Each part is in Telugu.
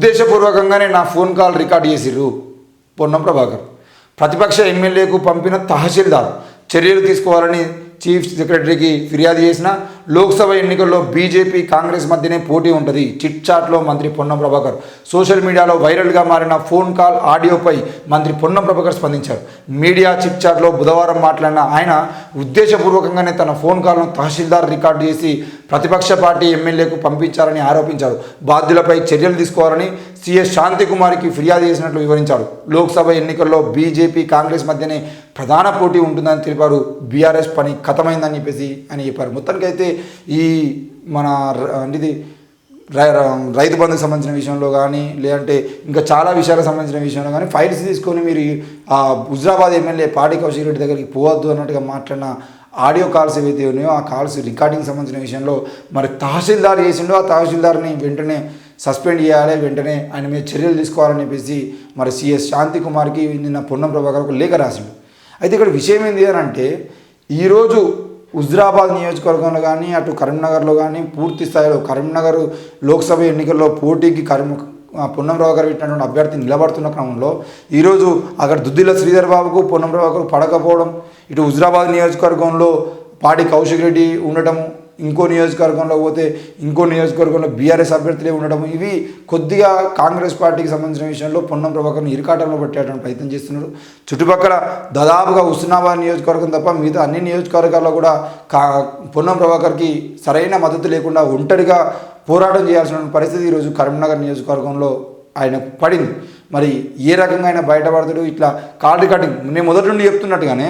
ఉద్దేశపూర్వకంగానే నా ఫోన్ కాల్ రికార్డ్ చేసిర్రు పొన్నం ప్రభాకర్. ప్రతిపక్ష ఎమ్మెల్యేకు పంపిన తహసీల్దార్ చర్యలు తీసుకోవాలని చీఫ్ సెక్రటరీకి ఫిర్యాదు చేసిన. లోక్సభ ఎన్నికల్లో బీజేపీ కాంగ్రెస్ మధ్యనే పోటీ ఉంటుంది. చిట్ చాట్లో మంత్రి పొన్నం ప్రభాకర్. సోషల్ మీడియాలో వైరల్గా మారిన ఫోన్ కాల్ ఆడియోపై మంత్రి పొన్నం ప్రభాకర్ స్పందించారు. మీడియా చిట్ చాట్లో బుధవారం మాట్లాడిన ఆయన ఉద్దేశపూర్వకంగానే తన ఫోన్ కాల్ను తహసీల్దార్ రికార్డు చేసి ప్రతిపక్ష పార్టీ ఎమ్మెల్యేకు పంపించారని ఆరోపించారు. బాధ్యులపై చర్యలు తీసుకోవాలని సిఎస్ శాంతికుమారికి ఫిర్యాదు చేసినట్లు వివరించారు. లోక్సభ ఎన్నికల్లో బీజేపీ కాంగ్రెస్ మధ్యనే ప్రధాన పోటీ ఉంటుందని తెలిపారు. బీఆర్ఎస్ పని ఖతమైందని చెప్పేసి అని చెప్పారు. మొత్తానికైతే ఈ మన ఇది రైతు బంధుకు సంబంధించిన విషయంలో కానీ లేదంటే ఇంకా చాలా విషయాలకు సంబంధించిన విషయంలో కానీ ఫైల్స్ తీసుకొని మీరు హుజరాబాద్ ఎమ్మెల్యే పాడి కౌశిక్ రెడ్డి దగ్గరికి పోవద్దు అన్నట్టుగా మాట్లాడిన ఆడియో కాల్స్ ఏవైతే ఉన్నాయో ఆ కాల్స్ రికార్డింగ్ సంబంధించిన విషయంలో మరి తహసీల్దార్ చేసిండో ఆ తహసీల్దార్ని వెంటనే సస్పెండ్ చేయాలి, వెంటనే ఆయన మీద చర్యలు తీసుకోవాలని చెప్పేసి మరి సిఎస్ శాంతికుమార్కి నిన్న పొన్నం ప్రభాకర్ ఒక లేఖ రాసిండు. అయితే ఇక్కడ విషయం ఏంటి అని అంటే ఈరోజు హుజరాబాద్ నియోజకవర్గంలో కానీ అటు కరీంనగర్లో కానీ పూర్తి స్థాయిలో కరీంనగర్ లోక్సభ ఎన్నికల్లో పోటీకి పొన్నం ప్రభాకర్ పెట్టినటువంటి అభ్యర్థి నిలబడుతున్న క్రమంలో ఈరోజు అక్కడ దుద్దిల శ్రీధర్ బాబుకు పొన్నం ప్రభాకర్ పడకపోవడం, ఇటు హుజరాబాద్ నియోజకవర్గంలో పాడి కౌశిక్ రెడ్డి ఉండటము, ఇంకో నియోజకవర్గంలో పోతే ఇంకో నియోజకవర్గంలో బీఆర్ఎస్ అభ్యర్థులే ఉండడం, ఇవి కొద్దిగా కాంగ్రెస్ పార్టీకి సంబంధించిన విషయంలో పొన్నం ప్రభాకర్ని ఇరుకాటంలో పెట్టేటువంటి ప్రయత్నం చేస్తున్నారు. చుట్టుపక్కల దాదాపుగా హుస్నాబాద్ నియోజకవర్గం తప్ప మిగతా అన్ని నియోజకవర్గాల్లో కూడా పొన్నం ప్రభాకర్కి సరైన మద్దతు లేకుండా ఒంటరిగా పోరాటం చేయాల్సిన పరిస్థితి ఈరోజు కరీంనగర్ నియోజకవర్గంలో ఆయన పడింది. మరి ఏ రకంగా ఆయన బయటపడతాడు? ఇట్లా కాల్ రికార్డింగ్ నేను మొదటి నుండి చెప్తున్నట్టుగానే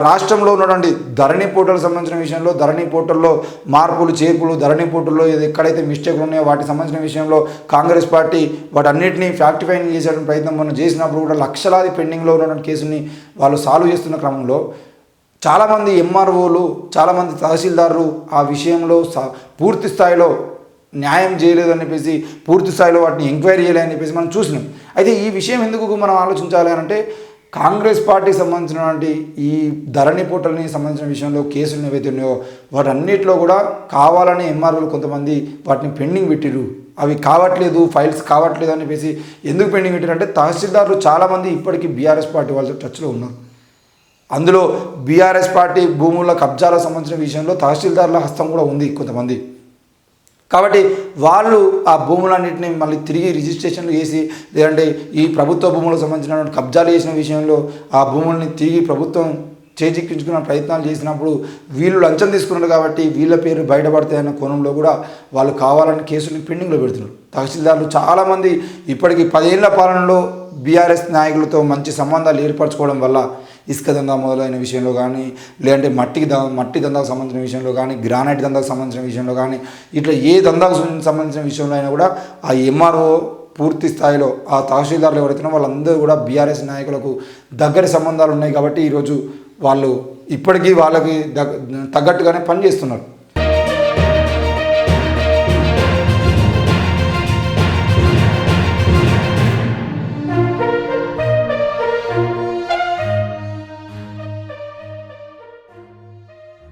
రాష్ట్రంలో ఉన్నటువంటి ధరణి పోర్టల్ సంబంధించిన విషయంలో ధరణి పోర్టల్లో మార్పులు చేర్పులు ధరణి పోర్టల్లో ఎక్కడైతే మిస్టేక్లు ఉన్నాయో వాటికి సంబంధించిన విషయంలో కాంగ్రెస్ పార్టీ వాటన్నిటినీ ఫ్యాక్ట్ ఫైండింగ్ చేసేటువంటి ప్రయత్నం మనం చేసినప్పుడు కూడా లక్షలాది పెండింగ్లో ఉన్నటువంటి కేసుని వాళ్ళు సాల్వ్ చేస్తున్న క్రమంలో చాలామంది ఎంఆర్ఓలు చాలామంది తహసీల్దారులు ఆ విషయంలో పూర్తి స్థాయిలో న్యాయం చేయలేదని చెప్పేసి పూర్తి స్థాయిలో వాటిని ఎంక్వైరీ చేయలేదని చెప్పేసి మనం చూసినాం. అయితే ఈ విషయం ఎందుకు మనం ఆలోచించాలి అని అంటే కాంగ్రెస్ పార్టీకి సంబంధించినటువంటి ఈ ధరణి పోర్టల్ని సంబంధించిన విషయంలో కేసులు ఏవైతే ఉన్నాయో వాటన్నిటిలో కూడా కావాలని ఎంఆర్ఓలు కొంతమంది వాటిని పెండింగ్ పెట్టిరు, అవి కావట్లేదు, ఫైల్స్ కావట్లేదు అని చెప్పేసి ఎందుకు పెండింగ్ పెట్టారు అంటే తహసీల్దారులు చాలామంది ఇప్పటికీ బీఆర్ఎస్ పార్టీ వాళ్ళతో టచ్లో ఉన్నారు. అందులో బీఆర్ఎస్ పార్టీ భూముల కబ్జాలకు సంబంధించిన విషయంలో తహసీల్దారుల హస్తం కూడా ఉంది కొంతమంది. కాబట్టి వాళ్ళు ఆ భూములన్నింటినీ మళ్ళీ తిరిగి రిజిస్ట్రేషన్లు చేసి లేదంటే ఈ ప్రభుత్వ భూములకు సంబంధించిన కబ్జాలు చేసిన విషయంలో ఆ భూముల్ని తిరిగి ప్రభుత్వం చేజిక్కించుకున్న ప్రయత్నాలు చేసినప్పుడు వీళ్ళు లంచం తీసుకున్నారు కాబట్టి వీళ్ళ పేరు బయటపడతాయన్న కోణంలో కూడా వాళ్ళు కావాలని కేసుని పెండింగ్లో పెడుతున్నారు. తహసీల్దారులు చాలామంది ఇప్పటికీ 10 ఏళ్ల పాలనలో బీఆర్ఎస్ నాయకులతో మంచి సంబంధాలు ఏర్పరచుకోవడం వల్ల ఇసుక దందా మొదలైన విషయంలో కానీ లేదంటే మట్టి దందాకు సంబంధించిన విషయంలో కానీ గ్రానైట్ దందాకు సంబంధించిన విషయంలో కానీ ఇట్లా ఏ దందాకు సంబంధించిన విషయంలో అయినా కూడా ఆ ఎంఆర్ఓ పూర్తి స్థాయిలో ఆ తహసీల్దారులు ఎవరైతే వాళ్ళందరూ కూడా బీఆర్ఎస్ నాయకులకు దగ్గరి సంబంధాలు ఉన్నాయి కాబట్టి ఈరోజు వాళ్ళు ఇప్పటికీ వాళ్ళకి తగ్గట్టుగానే పనిచేస్తున్నారు.